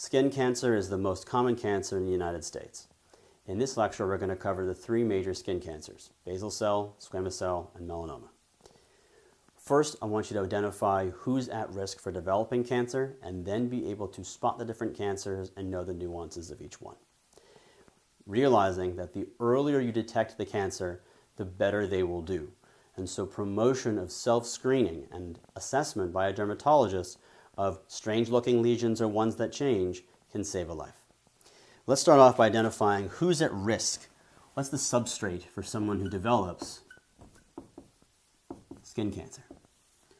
Skin cancer is the most common cancer in the United States. In this lecture, we're going to cover the three major skin cancers: basal cell, squamous cell, and melanoma. First, I want you to identify who's at risk for developing cancer and then be able to spot the different cancers and know the nuances of each one. Realizing that the earlier you detect the cancer, the better they will do. And so promotion of self-screening and assessment by a dermatologist of strange-looking lesions or ones that change can save a life. Let's start off by identifying who's at risk. What's the substrate for someone who develops skin cancer?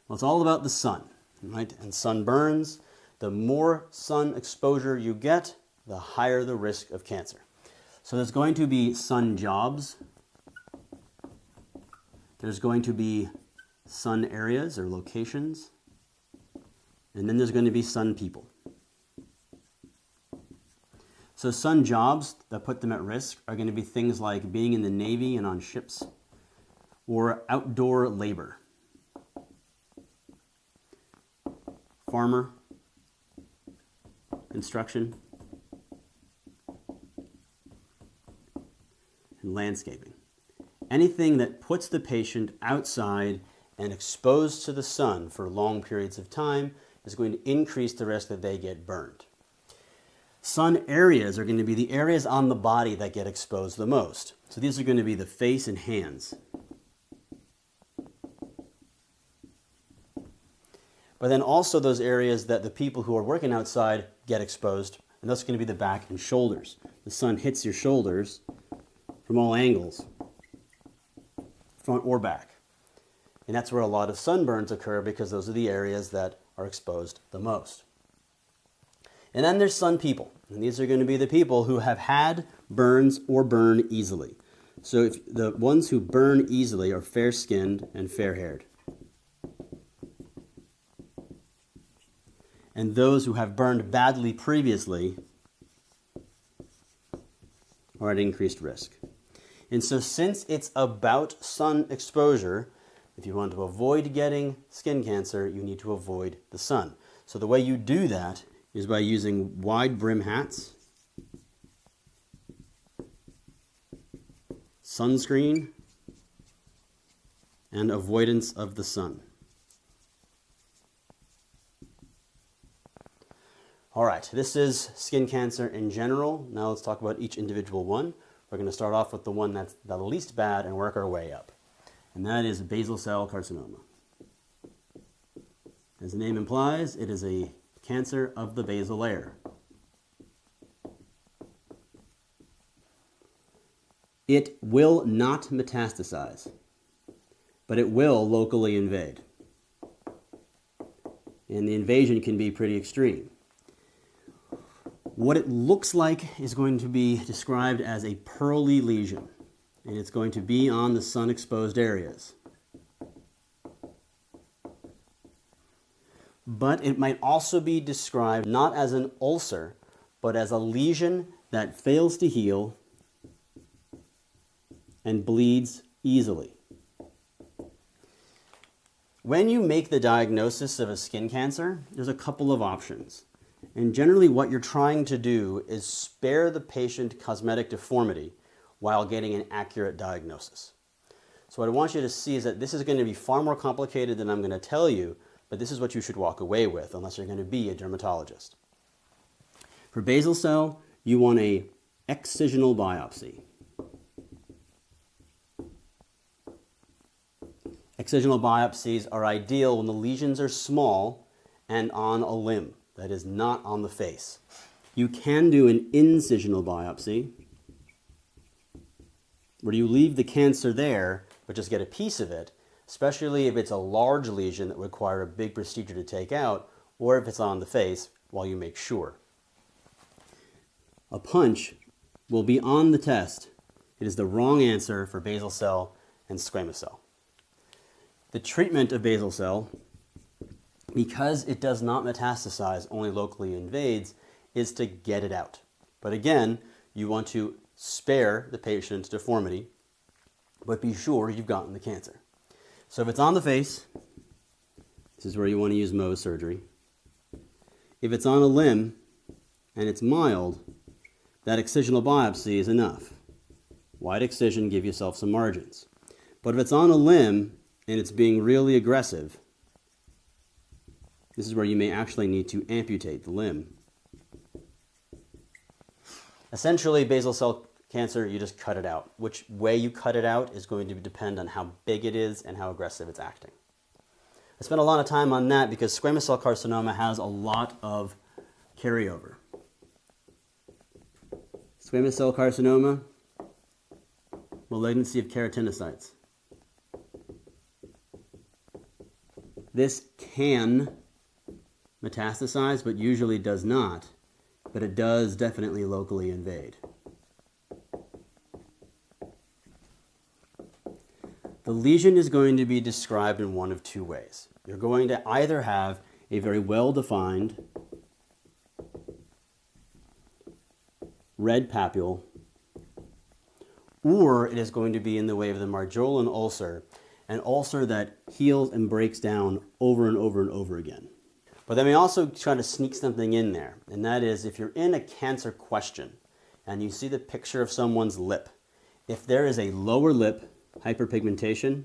Well, it's all about the sun, right? And sunburns. The more sun exposure you get, the higher the risk of cancer. So there's going to be sun jobs. There's going to be sun areas or locations. And then there's going to be sun people. So sun jobs that put them at risk are going to be things like being in the Navy and on ships, or outdoor labor. Farmer, construction, and landscaping. Anything that puts the patient outside and exposed to the sun for long periods of time is going to increase the risk that they get burned. Sun areas are going to be the areas on the body that get exposed the most. So these are going to be the face and hands. But then also those areas that the people who are working outside get exposed, and that's going to be the back and shoulders. The sun hits your shoulders from all angles, front or back. And that's where a lot of sunburns occur because those are the areas that are exposed the most. And then there's sun people. And these are going to be the people who have had burns or burn easily. So if the ones who burn easily are fair-skinned and fair-haired. And those who have burned badly previously are at increased risk. And so since it's about sun exposure, if you want to avoid getting skin cancer, you need to avoid the sun. So the way you do that is by using wide brim hats, sunscreen, and avoidance of the sun. All right, this is skin cancer in general. Now let's talk about each individual one. We're going to start off with the one that's the least bad and work our way up. And that is basal cell carcinoma. As the name implies, it is a cancer of the basal layer. It will not metastasize, but it will locally invade. And the invasion can be pretty extreme. What it looks like is going to be described as a pearly lesion, and it's going to be on the sun-exposed areas. But it might also be described not as an ulcer, but as a lesion that fails to heal and bleeds easily. When you make the diagnosis of a skin cancer, there's a couple of options. And generally what you're trying to do is spare the patient cosmetic deformity while getting an accurate diagnosis. So what I want you to see is that this is going to be far more complicated than I'm going to tell you, but this is what you should walk away with unless you're going to be a dermatologist. For basal cell, you want a excisional biopsy. Excisional biopsies are ideal when the lesions are small and on a limb, that is not on the face. You can do an incisional biopsy where you leave the cancer there but just get a piece of it, especially if it's a large lesion that requires a big procedure to take out, or if it's on the face while you make sure. A punch will be on the test. It is the wrong answer for basal cell and squamous cell. The treatment of basal cell, because it does not metastasize, only locally invades, is to get it out. But again, you want to spare the patient's deformity, but be sure you've gotten the cancer. So if it's on the face, this is where you want to use Mohs surgery. If it's on a limb, and it's mild, that excisional biopsy is enough. Wide excision, give yourself some margins. But if it's on a limb and it's being really aggressive, this is where you may actually need to amputate the limb. Essentially, basal cell cancer, you just cut it out. Which way you cut it out is going to depend on how big it is and how aggressive it's acting. I spent a lot of time on that because squamous cell carcinoma has a lot of carryover. Squamous cell carcinoma, malignancy of keratinocytes. This can metastasize, but usually does not, but it does definitely locally invade. The lesion is going to be described in one of two ways. You're going to either have a very well-defined red papule, or it is going to be in the way of the Marjolin ulcer, an ulcer that heals and breaks down over and over and over again. But then we also try to sneak something in there, and that is if you're in a cancer question and you see the picture of someone's lip, if there is a lower lip hyperpigmentation,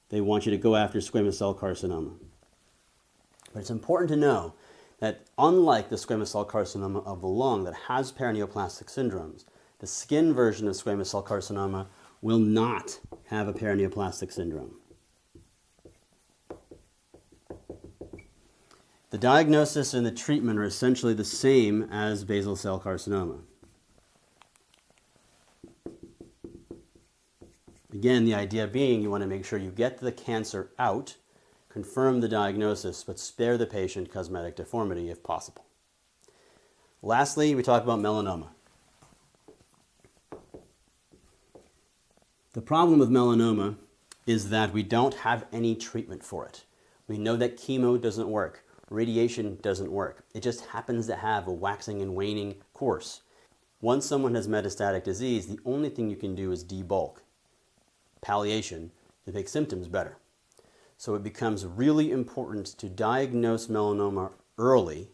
they want you to go after squamous cell carcinoma. But it's important to know that unlike the squamous cell carcinoma of the lung that has paraneoplastic syndromes, the skin version of squamous cell carcinoma will not have a paraneoplastic syndrome. The diagnosis and the treatment are essentially the same as basal cell carcinoma. Again, the idea being you want to make sure you get the cancer out, confirm the diagnosis, but spare the patient cosmetic deformity if possible. Lastly, we talk about melanoma. The problem with melanoma is that we don't have any treatment for it. We know that chemo doesn't work. Radiation doesn't work. It just happens to have a waxing and waning course. Once someone has metastatic disease, the only thing you can do is debulk, palliation, to make symptoms better. So it becomes really important to diagnose melanoma early,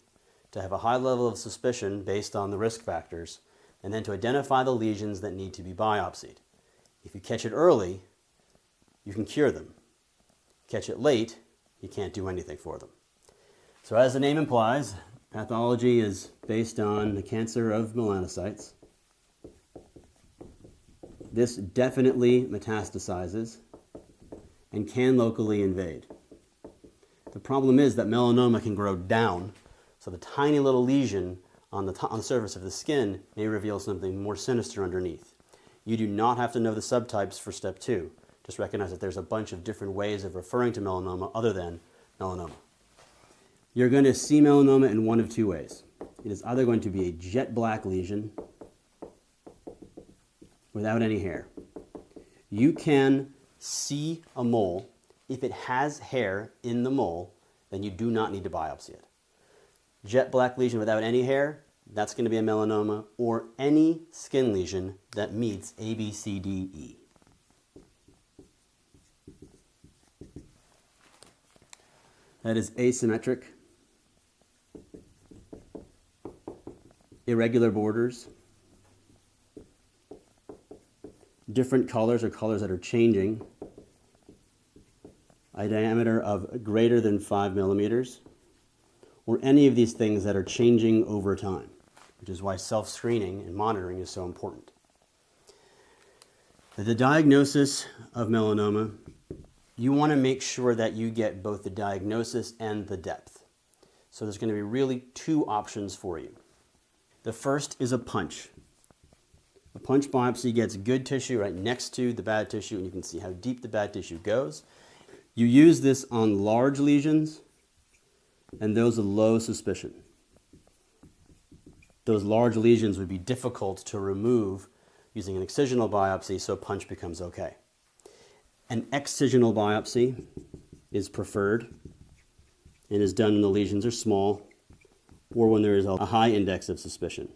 to have a high level of suspicion based on the risk factors, and then to identify the lesions that need to be biopsied. If you catch it early, you can cure them. Catch it late, you can't do anything for them. So as the name implies, pathology is based on the cancer of melanocytes. This definitely metastasizes and can locally invade. The problem is that melanoma can grow down, so the tiny little lesion on the surface of the skin may reveal something more sinister underneath. You do not have to know the subtypes for step 2. Just recognize that there's a bunch of different ways of referring to melanoma other than melanoma. You're going to see melanoma in one of two ways. It is either going to be a jet black lesion without any hair. You can see a mole. If it has hair in the mole, then you do not need to biopsy it. Jet black lesion without any hair, that's going to be a melanoma, or any skin lesion that meets A, B, C, D, E. That is asymmetric, irregular borders, different colors or colors that are changing, a diameter of greater than 5 millimeters, or any of these things that are changing over time, which is why self-screening and monitoring is so important. The diagnosis of melanoma, you want to make sure that you get both the diagnosis and the depth. So there's going to be really two options for you. The first is a punch. A punch biopsy gets good tissue right next to the bad tissue, and you can see how deep the bad tissue goes. You use this on large lesions and those of low suspicion. Those large lesions would be difficult to remove using an excisional biopsy, so punch becomes okay. An excisional biopsy is preferred and is done when the lesions are small or when there is a high index of suspicion.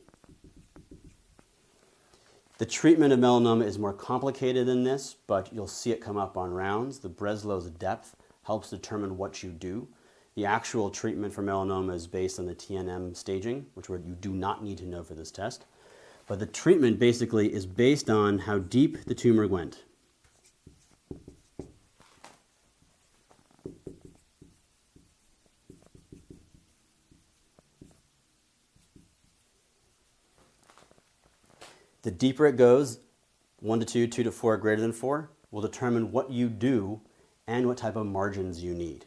The treatment of melanoma is more complicated than this, but you'll see it come up on rounds. The Breslow's depth helps determine what you do. The actual treatment for melanoma is based on the TNM staging, which you do not need to know for this test. But the treatment basically is based on how deep the tumor went. The deeper it goes, 1 to 2, 2 to 4, greater than 4, will determine what you do and what type of margins you need.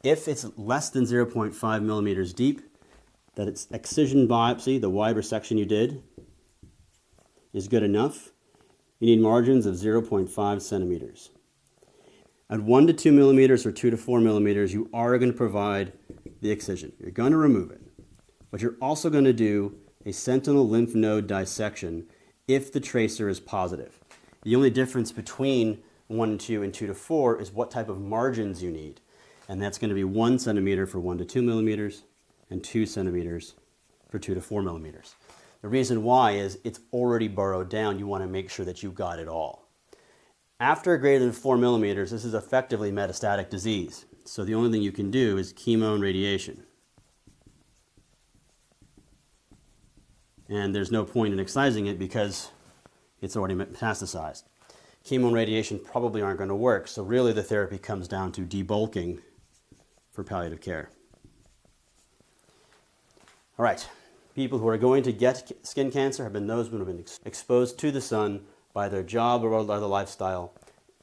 If it's less than 0.5 millimeters deep, that it's excision biopsy, the wide resection you did, is good enough. You need margins of 0.5 centimeters. At 1 to 2 millimeters or 2 to 4 millimeters, you are going to provide the excision. You're going to remove it, but you're also going to do a sentinel lymph node dissection if the tracer is positive. The only difference between 1 to 2 and 2 to 4 is what type of margins you need. And that's going to be 1 centimeter for 1 to 2 millimeters and 2 centimeters for 2 to 4 millimeters. The reason why is it's already burrowed down. You want to make sure that you got it all. After greater than 4 millimeters, this is effectively metastatic disease. So the only thing you can do is chemo and radiation. And there's no point in excising it because it's already metastasized. Chemo and radiation probably aren't going to work, so really the therapy comes down to debulking for palliative care. All right, people who are going to get skin cancer have been those who have been exposed to the sun by their job or other lifestyle.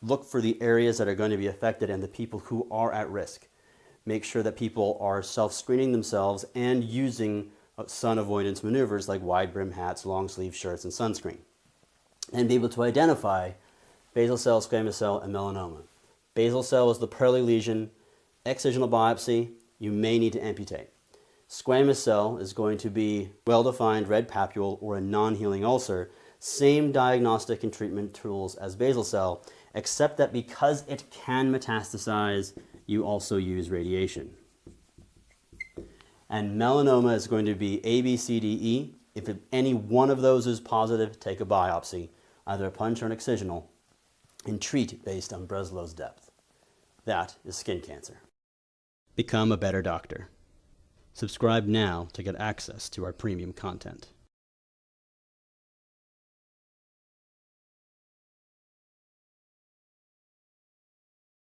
Look for the areas that are going to be affected and the people who are at risk. Make sure that people are self-screening themselves and using sun avoidance maneuvers like wide brim hats, long sleeve shirts, and sunscreen. And be able to identify basal cell, squamous cell, and melanoma. Basal cell is the pearly lesion. Excisional biopsy, you may need to amputate. Squamous cell is going to be well-defined red papule or a non-healing ulcer. Same diagnostic and treatment tools as basal cell, except that because it can metastasize, you also use radiation. And melanoma is going to be A, B, C, D, E. If any one of those is positive, take a biopsy, either a punch or an excisional, and treat based on Breslow's depth. That is skin cancer. Become a better doctor. Subscribe now to get access to our premium content.